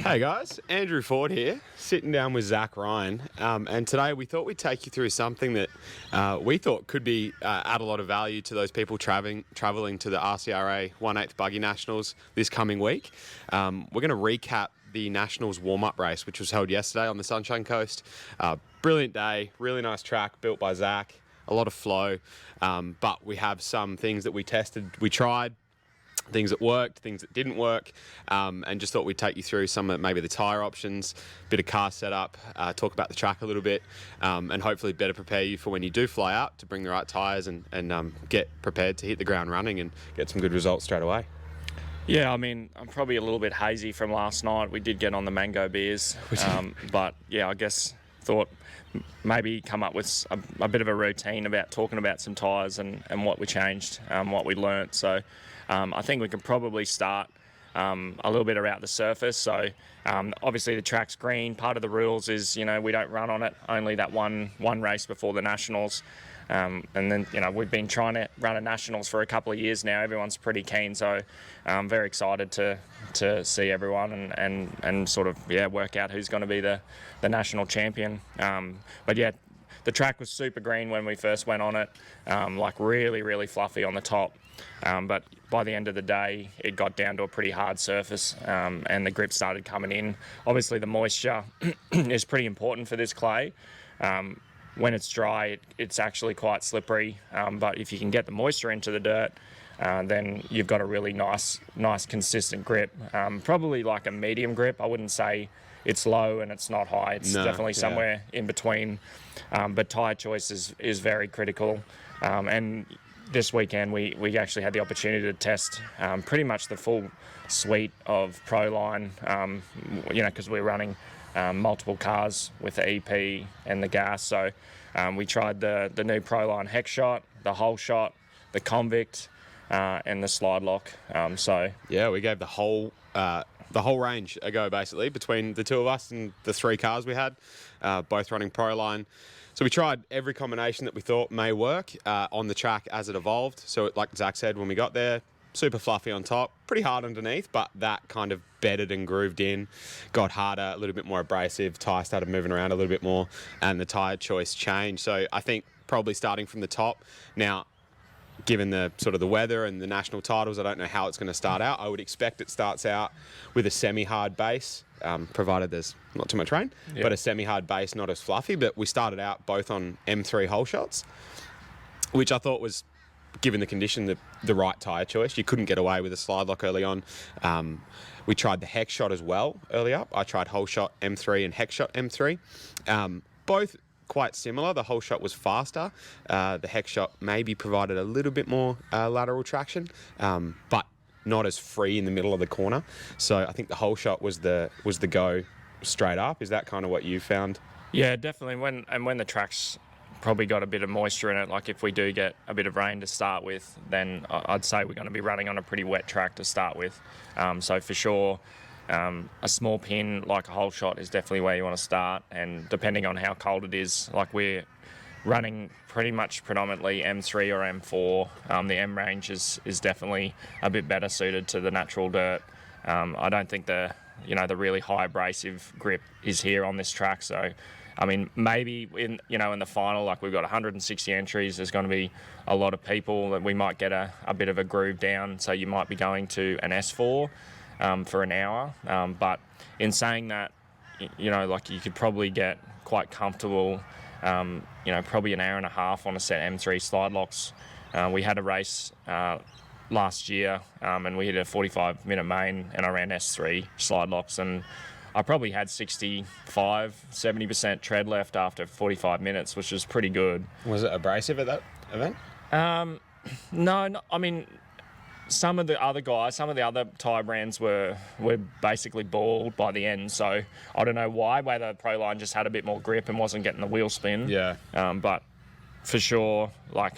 Hey guys, Andrew Ford here, sitting down with Zach Ryan, and today we thought we'd take you through something that we thought could be add a lot of value to those people travelling to the RCRA 1/8 Buggy Nationals this coming week. We're going to recap the Nationals warm-up race, which was held yesterday on the Sunshine Coast. Brilliant day, really nice track built by Zach, a lot of flow, but we have some things that we tested, we tried, things that worked, things that didn't work, and just thought we'd take you through some of maybe the tyre options, bit of car setup, talk about the track a little bit, and hopefully better prepare you for when you do fly out to bring the right tyres and get prepared to hit the ground running and get some good results straight away. Yeah, I mean, I'm probably a little bit hazy from last night. We did get on the mango beers, but yeah, I guess thought maybe come up with a bit of a routine about talking about some tyres and what we changed, what we learnt. So I think we can probably start a little bit around the surface. So obviously the track's green. Part of the rules is, we don't run on it, only that one race before the Nationals. And then, we've been trying to run a Nationals for a couple of years now. Everyone's pretty keen, so I'm very excited to see everyone and sort of, work out who's going to be the national champion. But yeah, the track was super green when we first went on it, like really, really fluffy on the top. But by the end of the day, it got down to a pretty hard surface, and the grip started coming in. Obviously, the moisture is pretty important for this clay. When it's dry, it's actually quite slippery, but if you can get the moisture into the dirt, then you've got a really nice consistent grip. Probably like a medium grip. I wouldn't say it's low and it's not high. It's definitely somewhere in between. But tyre choice is very critical. And this weekend we actually had the opportunity to test pretty much the full suite of Proline, because we're running multiple cars with the EP and the gas. So we tried the new Proline Hex Shot, the Whole Shot, the Convict, and the Slide Lock. We gave the whole range a go, basically, between the two of us and the three cars we had, both running Proline. So we tried every combination that we thought may work on the track as it evolved. So like Zach said, when we got there, super fluffy on top, pretty hard underneath, but that kind of bedded and grooved in, got harder, a little bit more abrasive, tyre started moving around a little bit more, and the tyre choice changed. So I think probably starting from the top. Now, given the sort of the weather and the national titles, I don't know how it's going to start out. I would expect it starts out with a semi-hard base, provided there's not too much rain, but a semi-hard base, not as fluffy. But we started out both on M3 whole shots, which I thought was, given the condition, the right tyre choice. You couldn't get away with a slide lock early on. We tried the Hex Shot as well early up. I tried Whole Shot M3 and Hex Shot M3. Both quite similar. The Whole Shot was faster. The Hex Shot maybe provided a little bit more lateral traction, but not as free in the middle of the corner. So I think the Whole Shot was the go straight up. Is that kind of what you found? Yeah, definitely. When the track's probably got a bit of moisture in it, like if we do get a bit of rain to start with, then I'd say we're going to be running on a pretty wet track to start with. So for sure, a small pin like a Whole Shot is definitely where you want to start, and depending on how cold it is, like we're running pretty much predominantly M3 or M4. The M range is definitely a bit better suited to the natural dirt. I don't think the really high abrasive grip is here on this track. So I mean, maybe in the final, like we've got 160 entries, there's going to be a lot of people that we might get a bit of a groove down. So you might be going to an S4 for an hour. But in saying that, like you could probably get quite comfortable, probably an hour and a half on a set M3 slide locks. We had a race last year and we hit a 45-minute main and I ran S3 slide locks, and I probably had 65-70% tread left after 45 minutes, which was pretty good. Was it abrasive at that event? No, I mean, some of the other tyre brands were basically bald by the end, so I don't know whether Proline just had a bit more grip and wasn't getting the wheel spin. Yeah. But for sure, like,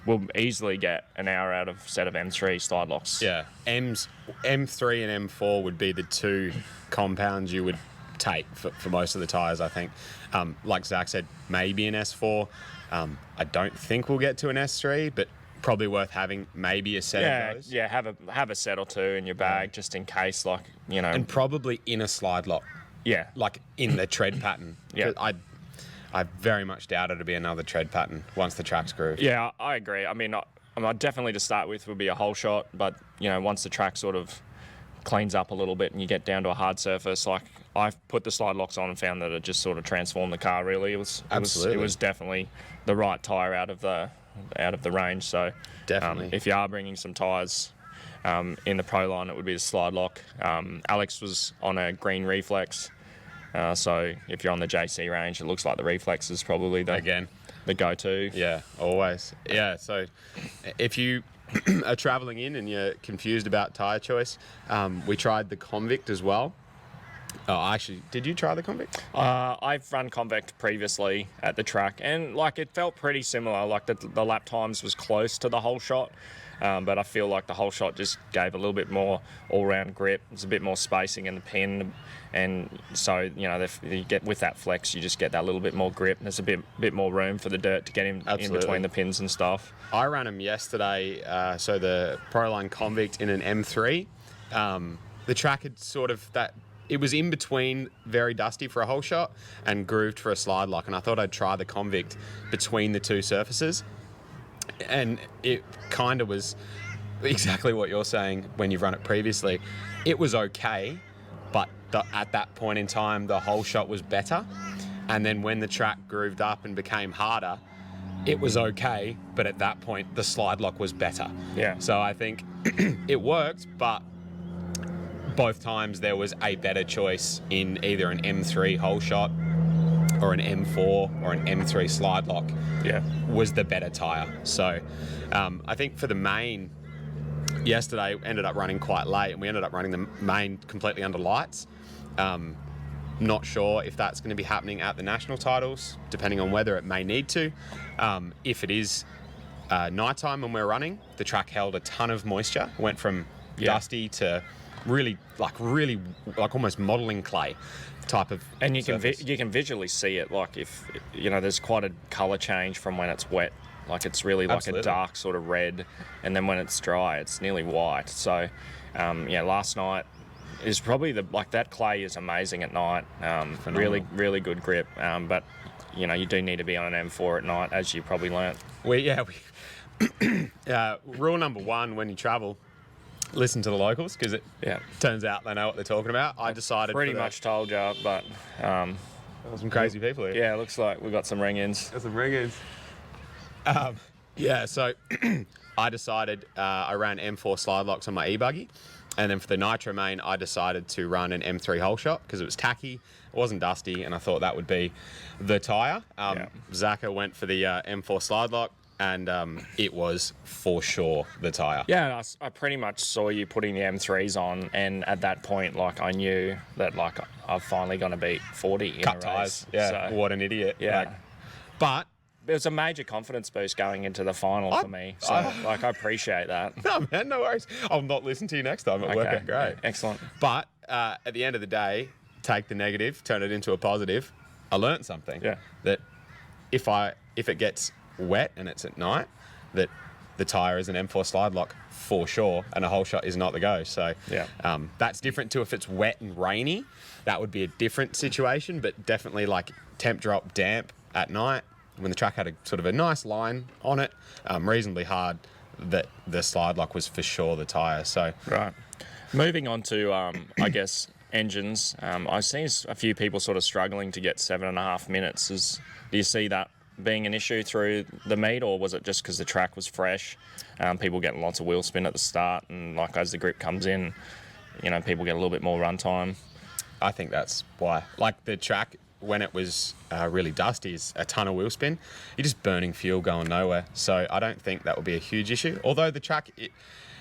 we'll easily get an hour out of set of M3 slide locks. Yeah, M3 and M4 would be the two compounds you would take for most of the tyres, I think. Like Zach said, maybe an S4. I don't think we'll get to an S3, but probably worth having maybe a set of those. Yeah, have a set or two in your bag just in case, like, you know. And probably in a slide lock, Yeah. like in the tread pattern. Yeah. I very much doubt it'll be another tread pattern once the track's grooved. Yeah, I agree. I mean, definitely to start with would be a whole shot, but, you know, once the track sort of cleans up a little bit and you get down to a hard surface, like I've put the slide locks on and found that it just sort of transformed the car. Really, it was definitely the right tyre out of the range. So Definitely. if you are bringing some tyres in the Pro line, it would be the slide lock. Alex was on a green reflex, so if you're on the JC range, it looks like the reflex is probably the go-to. Yeah, always. Yeah, so if you are travelling in and you're confused about tyre choice, we tried the Convict as well. Oh, actually, did you try the Convict? I've run Convict previously at the track, and like it felt pretty similar. Like the lap times was close to the whole shot, but I feel like the whole shot just gave a little bit more all-round grip. There's a bit more spacing in the pin, and so you know you get with that flex, you just get that little bit more grip. There's a bit more room for the dirt to get in between the pins and stuff. I ran them yesterday, so the Proline Convict in an M3. The track had sort of that. It was in between very dusty for a whole shot and grooved for a slide lock, and I thought I'd try the Convict between the two surfaces, and it kind of was exactly what you're saying when you've run it previously. It was okay, but at that point in time, the whole shot was better, and then when the track grooved up and became harder, it was okay, but at that point, the slide lock was better. Yeah. So I think it worked, but both times there was a better choice in either an M3 whole shot or an M4 or an M3 slide lock. Yeah. Was the better tyre. So I think for the main, yesterday ended up running quite late, and we ended up running the main completely under lights. Not sure if that's going to be happening at the national titles, depending on whether it may need to. If it is nighttime when we're running, the track held a ton of moisture, went from dusty to really almost modelling clay type of. And you surface. can visually see it. Like if you know, there's quite a colour change from when it's wet. Like it's really like Absolutely. a dark sort of red, and then when it's dry, it's nearly white. So last night is probably that clay is amazing at night. Really good grip. But you know, you do need to be on an M4 at night, as you probably learnt. Rule number one when you travel, listen to the locals, because it turns out they know what they're talking about. I decided Pretty much told you, but there were some crazy people here. yeah, it looks like we got some ring-ins. Got some ring-ins. So I decided I ran M4 slide locks on my e-buggy, and then for the Nitro main, I decided to run an M3 whole shot because it was tacky, it wasn't dusty, and I thought that would be the tyre. Zaka went for the M4 slide lock, and it was for sure the tyre. Yeah, I pretty much saw you putting the M3s on, and at that point, like I knew that like I'm finally going to beat 40 in Cut a tyres. race. Yeah, So, what an idiot. yeah. But it was a major confidence boost going into the final for me. So I appreciate that. no, man, no worries. I'll not listen to you next time. It'll work out great. Yeah, excellent. But at the end of the day, take the negative, turn it into a positive. I learnt something. Yeah. That if it gets wet and it's at night, that the tyre is an M4 slide lock for sure, and a whole shot is not the go. So that's different to if it's wet and rainy. That would be a different situation, but definitely like temp drop damp at night when the track had a sort of a nice line on it, reasonably hard, that the slide lock was for sure the tyre. So Right. Moving on to, I guess, engines. I've seen a few people sort of struggling to get 7.5 minutes. Do you see that being an issue through the meet, or was it just because the track was fresh? People getting lots of wheel spin at the start, and like as the grip comes in, you know, people get a little bit more run time. I think that's why. Like the track, when it was really dusty, is a ton of wheel spin. You're just burning fuel going nowhere. So I don't think that will be a huge issue. Although the track,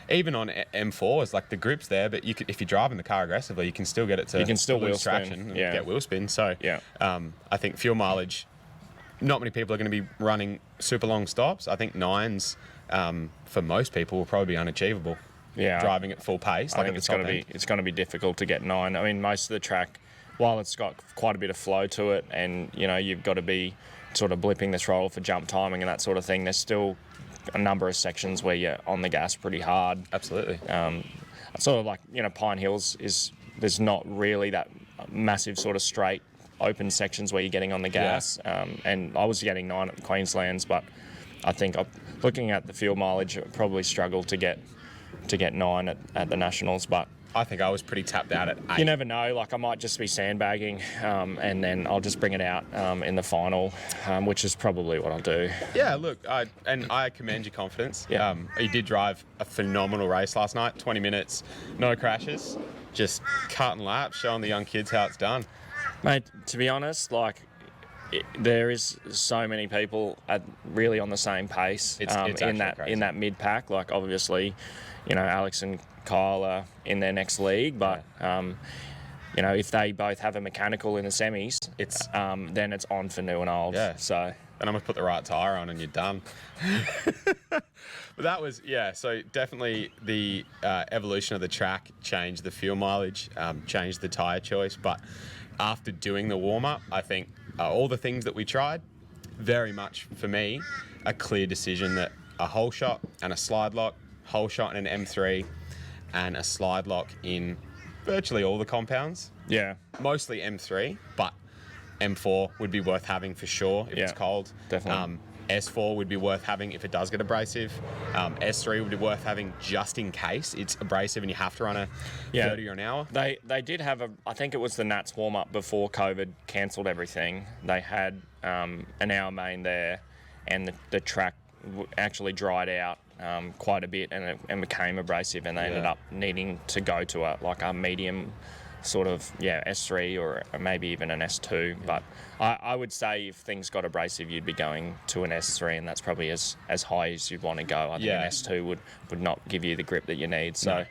even on M4s, like the grip's there, but if you're driving the car aggressively, you can still get it to wheel lose spin, traction and get wheel spin. So I think fuel mileage, not many people are going to be running super long stops. I think 9s for most people will probably be unachievable. Yeah, driving at full pace. I think it's going to be difficult to get 9. I mean, most of the track, while it's got quite a bit of flow to it, and you know you've got to be sort of blipping the throttle for jump timing and that sort of thing, there's still a number of sections where you're on the gas pretty hard. Absolutely. Sort of like, Pine Hills there's not really that massive sort of straight open sections where you're getting on the gas. And I was getting 9 at the Queenslands, but I think looking at the fuel mileage, I probably struggled to get 9 at the Nationals, but I think I was pretty tapped out at 8. you never know. Like, I might just be sandbagging, and then I'll just bring it out in the final, which is probably what I'll do. Yeah, look, I commend your confidence. Yeah. You did drive a phenomenal race last night, 20 minutes, no crashes, just cutting laps, showing the young kids how it's done. Mate, to be honest, like, there is so many people really on the same pace It's in crazy. that mid pack. Like, obviously, Alex and Kyle are in their next league, but if they both have a mechanical in the semis, then it's on for new and old. Yeah. So Then I'm going to put the right tyre on and you're done. But that was, so definitely the evolution of the track changed the fuel mileage, changed the tyre choice. But after doing the warm-up, I think all the things that we tried, very much, for me, a clear decision that a whole shot and a slide lock, whole shot in an M3, and a slide lock in virtually all the compounds. yeah, Mostly M3, but M4 would be worth having for sure if it's cold. Definitely. S4 would be worth having if it does get abrasive. S3 would be worth having just in case it's abrasive and you have to run a 30 or an hour. They did have I think it was the Nats warm up before COVID cancelled everything. They had an hour main there, and the track actually dried out quite a bit, and it became abrasive, and they ended up needing to go to a medium sort of S3 or maybe even an S2. But I would say if things got abrasive, you'd be going to an S3, and that's probably as high as you'd want to go. I think an S2 would not give you the grip that you need. So,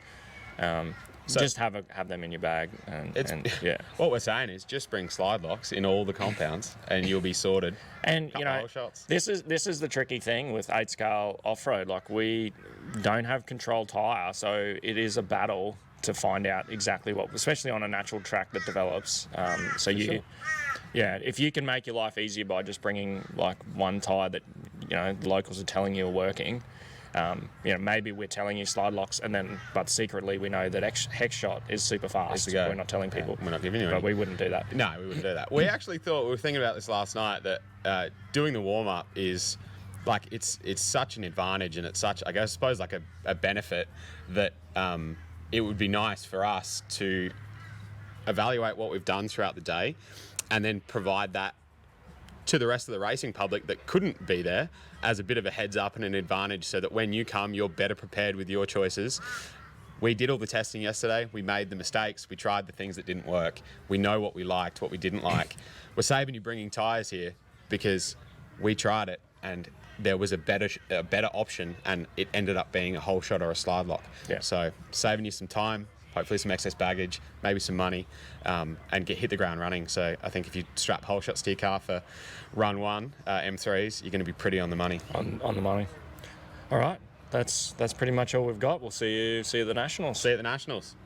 just have them in your bag. What we're saying is just bring slide locks in all the compounds and you'll be sorted. And Couple shots. this is the tricky thing with 8 scale off road. Like, we don't have controlled tyre, so it is a battle to find out exactly what, especially on a natural track that develops. If you can make your life easier by just bringing like one tyre that the locals are telling you are working. Maybe we're telling you slide locks, but secretly we know that hex shot is super fast. We're not telling people. We're not giving you any. But we wouldn't do that. No, we wouldn't do that. We actually thought, we were thinking about this last night, that doing the warm-up is like, it's such an advantage, and it's such, I suppose, like a benefit that it would be nice for us to evaluate what we've done throughout the day and then provide that to the rest of the racing public that couldn't be there as a bit of a heads up and an advantage, so that when you come, you're better prepared with your choices. We did all the testing yesterday. We made the mistakes. We tried the things that didn't work. We know what we liked, what we didn't like. We're saving you bringing tyres here because we tried it and there was a better option, and it ended up being a whole shot or a slide lock. Yeah. So saving you some time, hopefully some excess baggage, maybe some money, and hit the ground running. So I think if you strap whole shots to your car for run 1 M3s, you're going to be pretty on the money. On the money. All right, that's pretty much all we've got. We'll see you at the Nationals. See you at the Nationals.